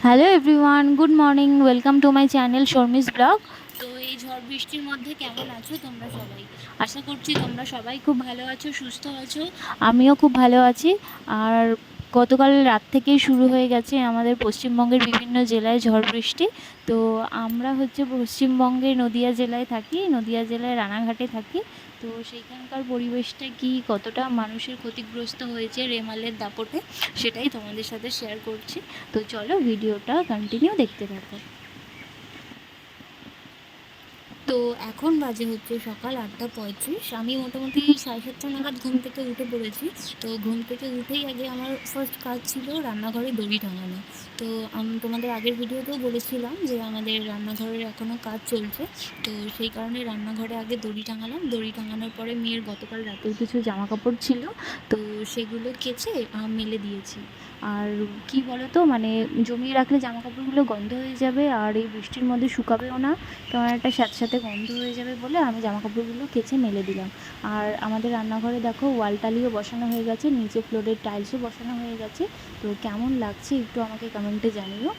Hello everyone, good morning. Welcome to my channel Sharmi's blog. তো এই ঝড় বৃষ্টির মধ্যে কেমন আছো তোমরা সবাই? আশা করছি তোমরা সবাই খুব ভালো আছো, সুস্থ আছো। আমিও খুব ভালো আছি। আর গতকাল রাত থেকেই শুরু হয়ে গেছে আমাদের পশ্চিমবঙ্গের বিভিন্ন জেলায় ঝড় বৃষ্টি। তো আমরা পশ্চিমবঙ্গের নদিয়া জেলায় থাকি, নদিয়া জেলায় রানাঘাটে থাকি। তো সেইখানকার পরিবেশটা কি, কতটা মানুষের ক্ষতিগ্রস্ত হয়েছে রেমালের দাপটে, সেটাই তোমাদের সাথে শেয়ার করছি। তো চলো ভিডিওটা কন্টিনিউ দেখতে থাকো। তো এখন বাজে হচ্ছে সকাল 8:35। আমি মোটামুটি 7:30 নাগাদ ঘুম থেকে উঠে পড়েছি। তো ঘুম থেকে উঠেই আগে আমার ফার্স্ট কাজ ছিল রান্নাঘরে দড়ি টাঙানো। তো তোমাদের আগের ভিডিওতেও বলেছিলাম যে আমাদের রান্নাঘরের এখনও কাজ চলছে। তো সেই কারণে রান্নাঘরে আগে দড়ি টাঙালাম। দড়ি টাঙানোর পরে মেয়ের গতকাল রাতের কিছু জামা কাপড় ছিল, তো সেগুলো কেচে মেলে দিয়েছি। আর কি বলো তো, মানে জমিয়ে রাখলে জামা কাপড়গুলো গন্ধ হয়ে যাবে, আর এই বৃষ্টির মধ্যে শুকাবেও না, কেমন একটা স্যাঁতস্যাঁতে গন্ধ হয়ে যাবে বলে আমি জামা কাপড়গুলো কেচে মেলে দিলাম। আর আমাদের রান্নাঘরে দেখো ওয়াল টালিও বসানো হয়ে গেছে, নিচে ফ্লোরের টাইলসও বসানো হয়ে গেছে। তো কেমন লাগছে একটু আমাকে কমেন্টে জানিও।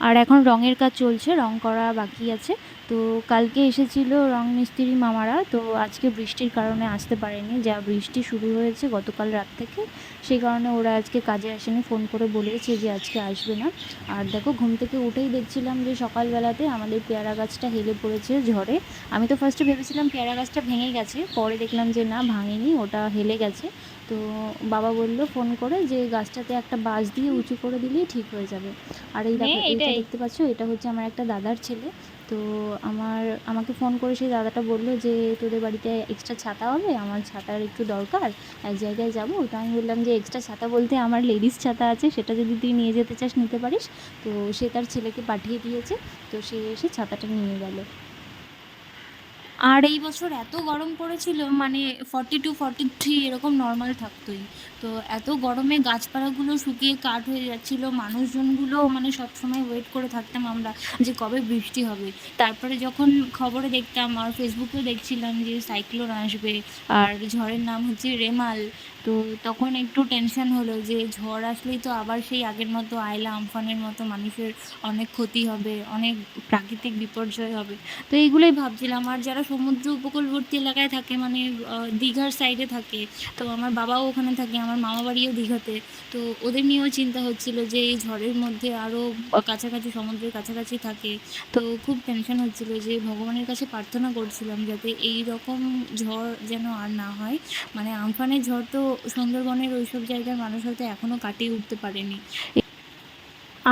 আর এখন রঙের কাজ চলছে, রং করা বাকি আছে। তো কালকে এসেছিল রং মিস্ত্রি মামারা, তো আজকে বৃষ্টির কারণে আসতে পারেনি। যা বৃষ্টি শুরু হয়েছে গতকাল রাত থেকে, সেই কারণে ওরা আজকে কাজে আসেনি। ফোন করে বলেছে যে আজকে আসবে না। আর দেখো ঘুম থেকে উঠেই দেখছিলাম যে সকালবেলাতে আমাদের পেয়ারা গাছটা হেলে পড়েছে ঝড়ে। আমি তো ফার্স্টে ভেবেছিলাম পেয়ারা গাছটা ভেঙে গেছে, পরে দেখলাম যে না, ভাঙেনি, ওটা হেলে গেছে। তো বাবা বলল ফোন করে যে গাছটাতে একটা বাঁশ দিয়ে উঁচু করে দিলেই ঠিক হয়ে যাবে। আর এই দেখো, এইটা দেখতে পাচ্ছ, এটা হচ্ছে আমার একটা দাদার ছেলে। তো আমাকে ফোন করে সেই দাদাটা বললো যে তোদের বাড়িতে এক্সট্রা ছাতা হবে, আমার ছাতার একটু দরকার, এক জায়গায় যাবো। তো আমি বললাম যে এক্সট্রা ছাতা বলতে আমার লেডিস ছাতা আছে, সেটা যদি তুই নিয়ে যেতে চাস নিতে পারিস। তো সে তার ছেলেকে পাঠিয়ে দিয়েছে। তো সে এসে ছাতাটা নিয়ে গেল। আর এই বছর এত গরম পড়েছিল, মানে 42-43 এরকম নর্মাল থাকতোই। তো এত গরমে গাছপালাগুলো শুকিয়ে কাঠ হয়ে যাচ্ছিল, মানুষজনগুলো মানে সবসময় ওয়েট করে থাকতাম আমরা যে কবে বৃষ্টি হবে। তারপরে যখন খবরে দেখতাম আর ফেসবুকেও দেখছিলাম যে সাইক্লোন আসবে, আর ঝড়ের নাম হচ্ছে রেমাল, তো তখন একটু টেনশন হলো যে ঝড় আসলেই তো আবার সেই আগের মতো আয়লা আমফানের মতো মানুষের অনেক ক্ষতি হবে, অনেক প্রাকৃতিক বিপর্যয় হবে। তো এইগুলোই ভাবছিলাম। আর যারা সমুদ্র উপকূলবর্তী এলাকায় থাকে, মানে দীঘার সাইডে থাকে, তো আমার বাবাও ওখানে থাকে, আমার মামা বাড়িও দীঘাতে, তো ওদের নিয়েও চিন্তা হচ্ছিল যে এই ঝড়ের মধ্যে আরও কাছাকাছি, সমুদ্রের কাছাকাছি থাকে। তো খুব টেনশন হচ্ছিল, যে ভগবানের কাছে প্রার্থনা করছিলাম যাতে এই রকম ঝড় যেন আর না হয়। মানে আমফানের ঝড় তো সুন্দরবনের ওইসব জায়গার মানুষ হয়তো এখনও কাটিয়ে উঠতে পারেনি।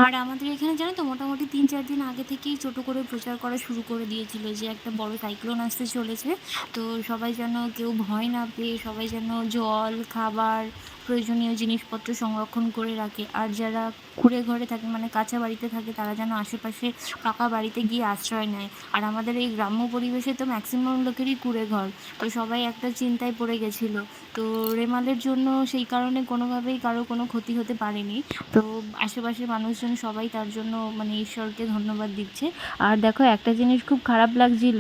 আর আমাদের এখানে জানো তো, মোটামুটি 3-4 দিন আগে থেকেই ছোটো করে প্রচার করা শুরু করে দিয়েছিল যে একটা বড় সাইক্লোন আসতে চলেছে। তো সবাই যেন, কেউ ভয় না পেয়ে সবাই যেন জল, খাবার, প্রয়োজনীয় জিনিসপত্র সংরক্ষণ করে রাখে। আর যারা কুঁড়ে ঘরে থাকে, মানে কাঁচা বাড়িতে থাকে, তারা যেন আশেপাশে পাকা বাড়িতে গিয়ে আশ্রয় নেয়। আর আমাদের এই গ্রাম্য পরিবেশে তো ম্যাক্সিমাম লোকেরই কুঁড়ে ঘর, তো সবাই একটা চিন্তায় পড়ে গেছিলো। তো রেমালের জন্য সেই কারণে কোনোভাবেই কারো কোনো ক্ষতি হতে পারেনি। তো আশেপাশের মানুষজন সবাই তার জন্য মানে ঈশ্বরকে ধন্যবাদ দিচ্ছে। আর দেখো একটা জিনিস খুব খারাপ লাগছিল,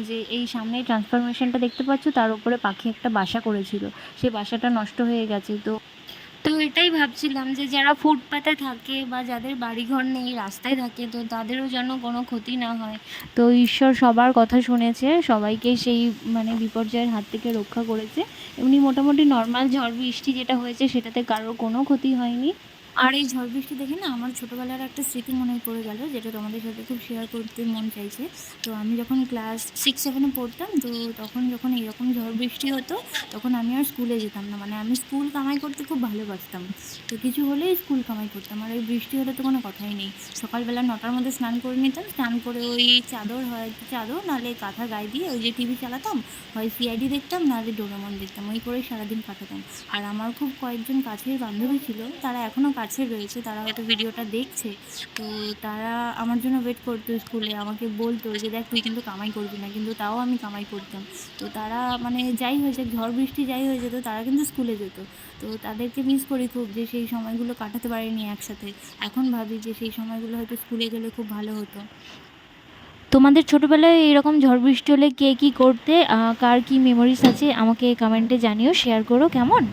যে এই সামনে ট্রান্সফরমেশনটা দেখতে পাচ্ছ, তার উপরে পাখি একটা বাসা করেছিল, সেই বাসাটা নষ্ট হয়ে গেছে। তো তো এটাই ভাবছিলাম যে যারা ফুটপাতে থাকে বা যাদের বাড়িঘর নেই, রাস্তায় থাকে, তো তাদেরও যেন কোনো ক্ষতি না হয়। তো ঈশ্বর সবার কথা শুনেছে, সবাইকে সেই মানে বিপর্যয়ের হাত থেকে রক্ষা করেছে। এমনি মোটামুটি নর্মাল ঝড় বৃষ্টি যেটা হয়েছে সেটাতে কারোর কোনো ক্ষতি হয়নি। আর এই ঝড় বৃষ্টি দেখে না আমার ছোটোবেলার একটা স্মৃতি মনে পড়ে গেল, যেটা তোমাদের সাথে খুব শেয়ার করতে মন চাইছে। তো আমি যখন ক্লাস 6-7-এ পড়তাম, তো তখন যখন এরকম ঝড় বৃষ্টি হতো, তখন আমি আর স্কুলে যেতাম না। মানে আমি স্কুল কামাই করতে খুব ভালোবাসতাম, তো কিছু হলেই স্কুল কামাই করতাম। আর এই বৃষ্টি হলে তো কোনো কথাই নেই, সকালবেলা 9টার মধ্যে স্নান করে নিতাম, স্নান করে ওই চাদর, হয় চাদর নাহলে কাঁথা গায়ে দিয়ে ওই যে টিভি চালাতাম, হয় সিআইডি দেখতাম নাহলে ডোরেমন দেখতাম, ওই করেই সারাদিন কাটাতাম। আর আমার খুব কয়েকজন কাছের বান্ধবী ছিল, তারা এখনও কাছে রয়েছে, তারা হয়তো ভিডিওটা দেখছে। তো তারা আমার জন্য ওয়েট করতো স্কুলে, আমাকে বলতো যে দেখ তুই কিন্তু কামাই করবি না, কিন্তু তাও আমি কামাই করতাম। তো তারা মানে যাই হয়েছে, ঝড় বৃষ্টি যাই হয়ে যেত, তারা কিন্তু স্কুলে যেত। তো তাদেরকে মিস করি খুব, যে সেই সময়গুলো কাটাতে পারিনি একসাথে। এখন ভাবি যে সেই সময়গুলো হয়তো স্কুলে গেলে খুব ভালো হতো। তোমাদের ছোটোবেলায় এরকম ঝড় বৃষ্টি হলে কে কী করতে, কার কী মেমোরিজ আছে আমাকে কমেন্টে জানিও, শেয়ার করো কেমন।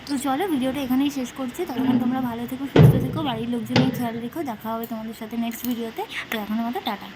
তো চলো ভিডিওটা এখানেই শেষ করছি। ততক্ষণ তোমরা ভালো থেকো, সুস্থ থেকো, বাড়ির লোকজনের খেয়াল রেখো। দেখা হবে তোমাদের সাথে নেক্সট ভিডিওতে। তো এখনের মতো টাটা।